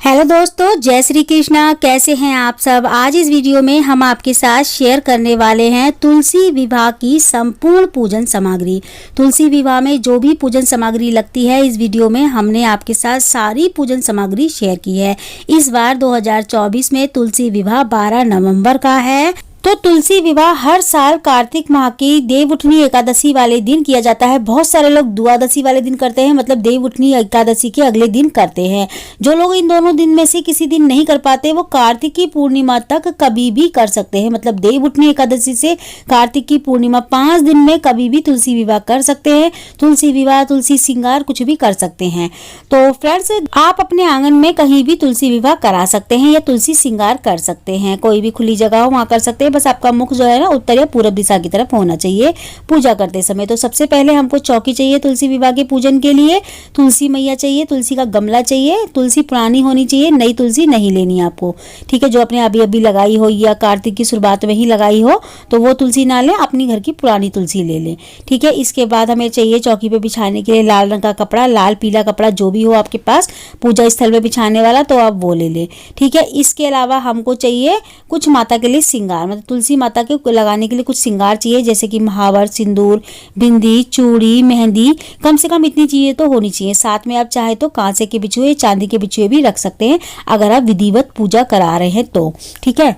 Hello दोस्तों, जय श्री कृष्णा। कैसे हैं आप सब। आज इस वीडियो में हम आपके साथ शेयर करने वाले हैं तुलसी विवाह की संपूर्ण पूजन सामग्री। तुलसी विवाह में जो भी पूजन सामग्री लगती है, इस वीडियो में हमने आपके साथ सारी पूजन सामग्री शेयर की है। इस बार 2024 में तुलसी विवाह 12 नवंबर का है। तो तुलसी विवाह हर साल कार्तिक माह की देवउठनी एकादशी वाले दिन किया जाता है। बहुत सारे लोग द्वादशी वाले दिन करते हैं, मतलब देवउठनी एकादशी के अगले दिन करते हैं। जो लोग इन दोनों दिन में से किसी दिन नहीं कर पाते, वो कार्तिक की पूर्णिमा तक कभी भी कर सकते हैं। मतलब देवउठनी एकादशी से कार्तिक की पूर्णिमा 5 दिन में कभी भी तुलसी विवाह कर सकते हैं। तुलसी विवाह, तुलसी श्रृंगार कुछ भी कर सकते हैं। तो फ्रेंड्स, आप अपने आंगन में कहीं भी तुलसी विवाह करा सकते हैं या तुलसी श्रृंगार कर सकते हैं। कोई भी खुली जगह हो वहाँ कर सकते हैं। बस आपका मुख जो है ना उत्तर या पूरब दिशा की तरफ होना चाहिए पूजा करते समय। तो सबसे पहले हमको चौकी चाहिए तुलसी विवाह के पूजन के लिए, तुलसी मैया चाहिए, तुलसी का गमला चाहिए, तुलसी पुरानी होनी चाहिए, नई तुलसी नहीं लेनी है आपको, ठीक है। जो आपने अभी अभी लगाई हो या कार्तिक की शुरुआत में ही लगाई हो तो वो तुलसी ना लें, अपनी घर की पुरानी तुलसी ले लें, ठीक है। इसके बाद हमें चाहिए चौकी पे बिछाने के लिए लाल रंग का कपड़ा, लाल पीला कपड़ा जो भी हो आपके पास पूजा स्थल में बिछाने वाला, तो आप वो ले लें, ठीक है। इसके अलावा हमको चाहिए कुछ माता के लिए श्रृंगार, मतलब तुलसी माता के लगाने के लिए कुछ श्रृंगार चाहिए, जैसे कि महावर, सिंदूर, बिंदी, चूड़ी, मेहंदी। कम से कम इतनी चीजें तो होनी चाहिए। साथ में आप चाहे तो कांसे के बिछुए, चांदी के बिछुए भी रख सकते हैं, अगर आप विधिवत पूजा करा रहे हैं तो, ठीक है।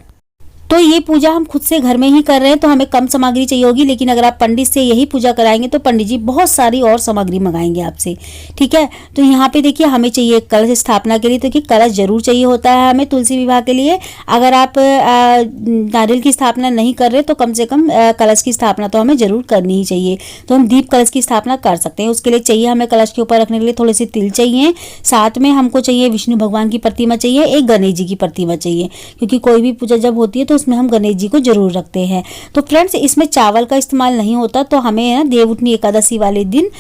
तो ये पूजा हम खुद से घर में ही कर रहे हैं तो हमें कम सामग्री चाहिए होगी, लेकिन अगर आप पंडित से यही पूजा कराएंगे तो पंडित जी बहुत सारी और सामग्री मंगाएंगे आपसे, ठीक है। तो यहाँ पे देखिए हमें चाहिए कलश स्थापना के लिए, तो कि कलश जरूर चाहिए होता है हमें तुलसी विवाह के लिए। अगर आप नारियल की स्थापना नहीं कर रहे तो कम से कम कलश की स्थापना तो हमें जरूर करनी ही चाहिए। तो हम दीप कलश की स्थापना कर सकते हैं। उसके लिए चाहिए हमें कलश के ऊपर रखने के लिए थोड़े से तिल चाहिए। साथ में हमको चाहिए विष्णु भगवान की प्रतिमा चाहिए, एक गणेश जी की प्रतिमा चाहिए, क्योंकि कोई भी पूजा जब होती है तो उसमें हम गणेश जी को जरूर रखते हैं। तो फ्रेंड्स, इसमें चावल का इस्तेमाल नहीं होता, तो हमें ना देवउठनी एकादशी वाले दिन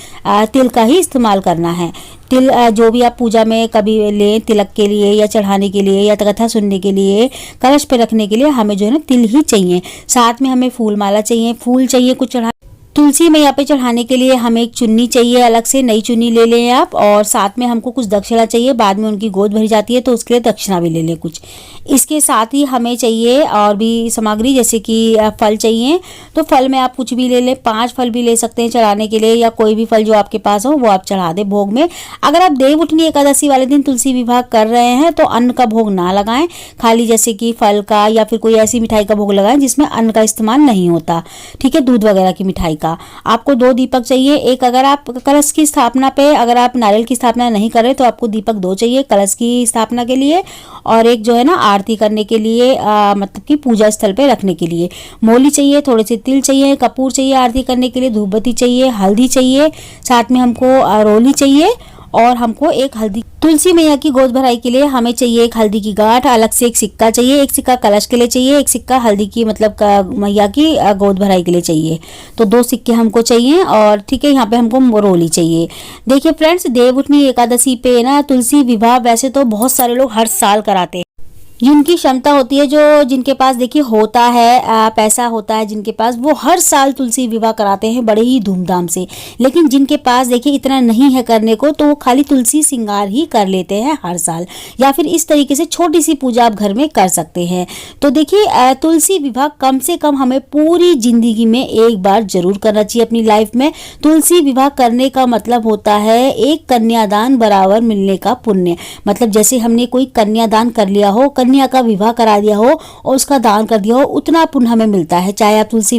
तिल का ही इस्तेमाल करना है। तिल जो भी आप पूजा में कभी लें, तिलक के लिए या चढ़ाने के लिए या कथा सुनने के लिए, कलश पे रखने के लिए हमें जो है ना तिल ही चाहिए। साथ में हमें फूल माला चाहिए, फूल चाहिए कुछ चढ़ा तुलसी मैया पे चढ़ाने के लिए हमें एक चुन्नी चाहिए, अलग से नई चुन्नी ले लें आप। और साथ में हमको कुछ दक्षिणा चाहिए, बाद में उनकी गोद भरी जाती है तो उसके लिए दक्षिणा भी ले लें कुछ। इसके साथ ही हमें चाहिए और भी सामग्री, जैसे कि फल चाहिए। तो फल में आप कुछ भी ले लें, 5 फल भी ले सकते हैं चढ़ाने के लिए, या कोई भी फल जो आपके पास हो वो आप चढ़ा दें भोग में। अगर आप देवउठनी एकादशी वाले दिन तुलसी विवाह कर रहे हैं तो अन्न का भोग ना लगाएं, खाली जैसे कि फल का या फिर कोई ऐसी मिठाई का भोग लगाएं जिसमें अन्न का इस्तेमाल नहीं होता, ठीक है। दूध वगैरह की मिठाई का आपको 2 दीपक चाहिए। एक अगर आप कलश की स्थापना पे, अगर आप नारियल की स्थापना नहीं कर रहे तो आपको दीपक 2 चाहिए कलश की स्थापना के लिए, और एक जो है ना आरती करने के लिए, मतलब कि पूजा स्थल पे रखने के लिए। मोली चाहिए, थोड़े से तिल चाहिए, कपूर चाहिए आरती करने के लिए, धूपबत्ती चाहिए, हल्दी चाहिए, साथ में हमको रोली चाहिए, और हमको एक हल्दी तुलसी मैया की गोद भराई के लिए हमें चाहिए एक हल्दी की गांठ, अलग से एक सिक्का चाहिए। एक सिक्का कलश के लिए चाहिए, एक सिक्का हल्दी की मतलब मैया की गोद भराई के लिए चाहिए। तो 2 सिक्के हमको चाहिए, और ठीक है यहाँ पे हमको रोली चाहिए। देखिए फ्रेंड्स, देवउठनी एकादशी पे ना तुलसी विवाह वैसे तो बहुत सारे लोग हर साल कराते हैं, जिनकी क्षमता होती है, जो जिनके पास देखिए होता है पैसा होता है जिनके पास, वो हर साल तुलसी विवाह कराते हैं बड़े ही धूमधाम से। लेकिन जिनके पास देखिए इतना नहीं है करने को, तो वो खाली तुलसी श्रृंगार ही कर लेते हैं हर साल, या फिर इस तरीके से छोटी सी पूजा आप घर में कर सकते हैं। तो देखिए तुलसी विवाह कम से कम हमें पूरी जिंदगी में एक बार जरूर करना चाहिए अपनी लाइफ में। तुलसी विवाह करने का मतलब होता है एक कन्यादान बराबर मिलने का पुण्य। मतलब जैसे हमने कोई कन्यादान कर लिया हो, कन्या का विवाह करा दिया हो और उसका दान कर दिया हो, उतना पुण्य हमें मिलता है। चाहे आप तुलसी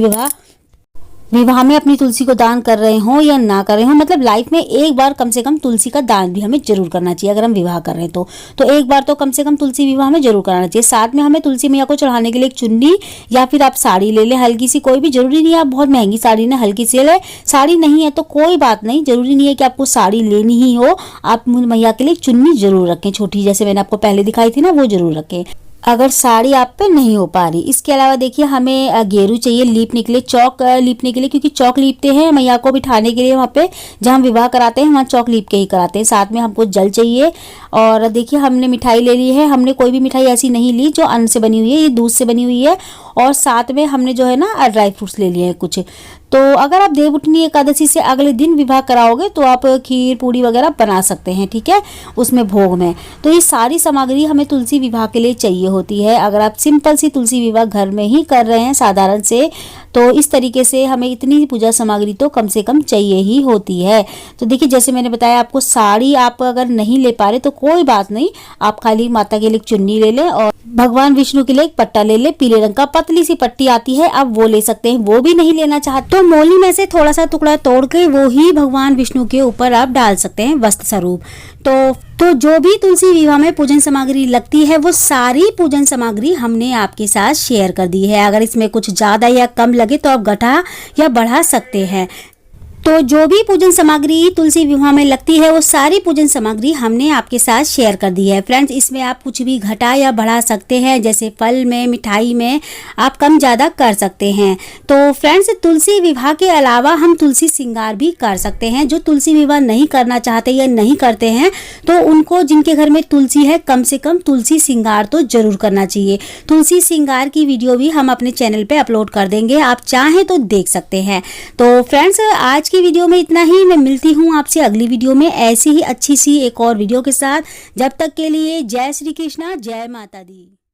विवाह में अपनी तुलसी को दान कर रहे हो या ना कर रहे हो, मतलब लाइफ में एक बार कम से कम तुलसी का दान भी हमें जरूर करना चाहिए। अगर हम विवाह कर रहे हैं तो एक बार तो कम से कम तुलसी विवाह में जरूर कराना चाहिए। साथ में हमें तुलसी मैया को चढ़ाने के लिए एक चुन्नी या फिर आप साड़ी ले लें, हल्की सी, कोई भी, जरूरी नहीं है आप बहुत महंगी साड़ी ना, हल्की सी ले। साड़ी नहीं है तो कोई बात नहीं, जरूरी नहीं है कि आपको साड़ी लेनी ही हो। आप मैया के लिए एक चुन्नी जरूर रखें, छोटी, जैसे मैंने आपको पहले दिखाई थी ना, वो जरूर रखें अगर साड़ी आप पे नहीं हो पा रही। इसके अलावा देखिए हमें गेरू चाहिए लीपने के लिए, चौक लीपने के लिए, क्योंकि चौक लीपते हैं मैया को बिठाने के लिए। वहाँ पे जहाँ हम विवाह कराते हैं वहाँ चौक लीप के ही कराते हैं। साथ में हमको जल चाहिए, और देखिए हमने मिठाई ले ली है। हमने कोई भी मिठाई ऐसी नहीं ली जो अन्न से बनी हुई है, ये दूध से बनी हुई है। और साथ में हमने जो है ना ड्राई फ्रूट्स ले लिए हैं कुछ। तो अगर आप देवउठनी एकादशी से अगले दिन विवाह कराओगे तो आप खीर पूड़ी वगैरह बना सकते हैं, ठीक है, उसमें भोग में। तो ये सारी सामग्री हमें तुलसी विवाह के लिए चाहिए होती है। अगर आप सिंपल सी तुलसी विवाह घर में ही कर रहे हैं साधारण से, तो इस तरीके से हमें इतनी पूजा सामग्री तो कम से कम चाहिए ही होती है। तो देखिए जैसे मैंने बताया आपको, साड़ी आप अगर नहीं ले पा रहे तो कोई बात नहीं, आप खाली माता के लिए चुन्नी ले लें और भगवान विष्णु के लिए एक पट्टा ले ले, पीले रंग का पतली सी पट्टी आती है, आप वो ले सकते हैं। वो भी नहीं लेना चाहते तो मोली में से थोड़ा सा टुकड़ा तोड़ के वो ही भगवान विष्णु के ऊपर आप डाल सकते हैं वस्त्र स्वरूप। तो जो भी तुलसी विवाह में पूजन सामग्री लगती है वो सारी पूजन सामग्री हमने आपके साथ शेयर कर दी है। अगर इसमें कुछ ज़्यादा या कम लगे तो आप घटा या बढ़ा सकते हैं। तो जो भी पूजन सामग्री तुलसी विवाह में लगती है वो सारी पूजन सामग्री हमने आपके साथ शेयर कर दी है। फ्रेंड्स, इसमें आप कुछ भी घटा या बढ़ा सकते हैं, जैसे फल में, मिठाई में आप कम ज़्यादा कर सकते हैं। तो फ्रेंड्स, तुलसी विवाह के अलावा हम तुलसी श्रृंगार भी कर सकते हैं। जो तुलसी विवाह नहीं करना चाहते या नहीं करते हैं तो उनको, जिनके घर में तुलसी है, कम से कम तुलसी श्रृंगार तो जरूर करना चाहिए। तुलसी श्रृंगार की वीडियो भी हम अपने चैनल पर अपलोड कर देंगे, आप चाहें तो देख सकते हैं। तो फ्रेंड्स, आज की वीडियो में इतना ही। मैं मिलती हूँ आपसे अगली वीडियो में ऐसी ही अच्छी सी एक और वीडियो के साथ। जब तक के लिए जय श्री कृष्णा, जय माता दी।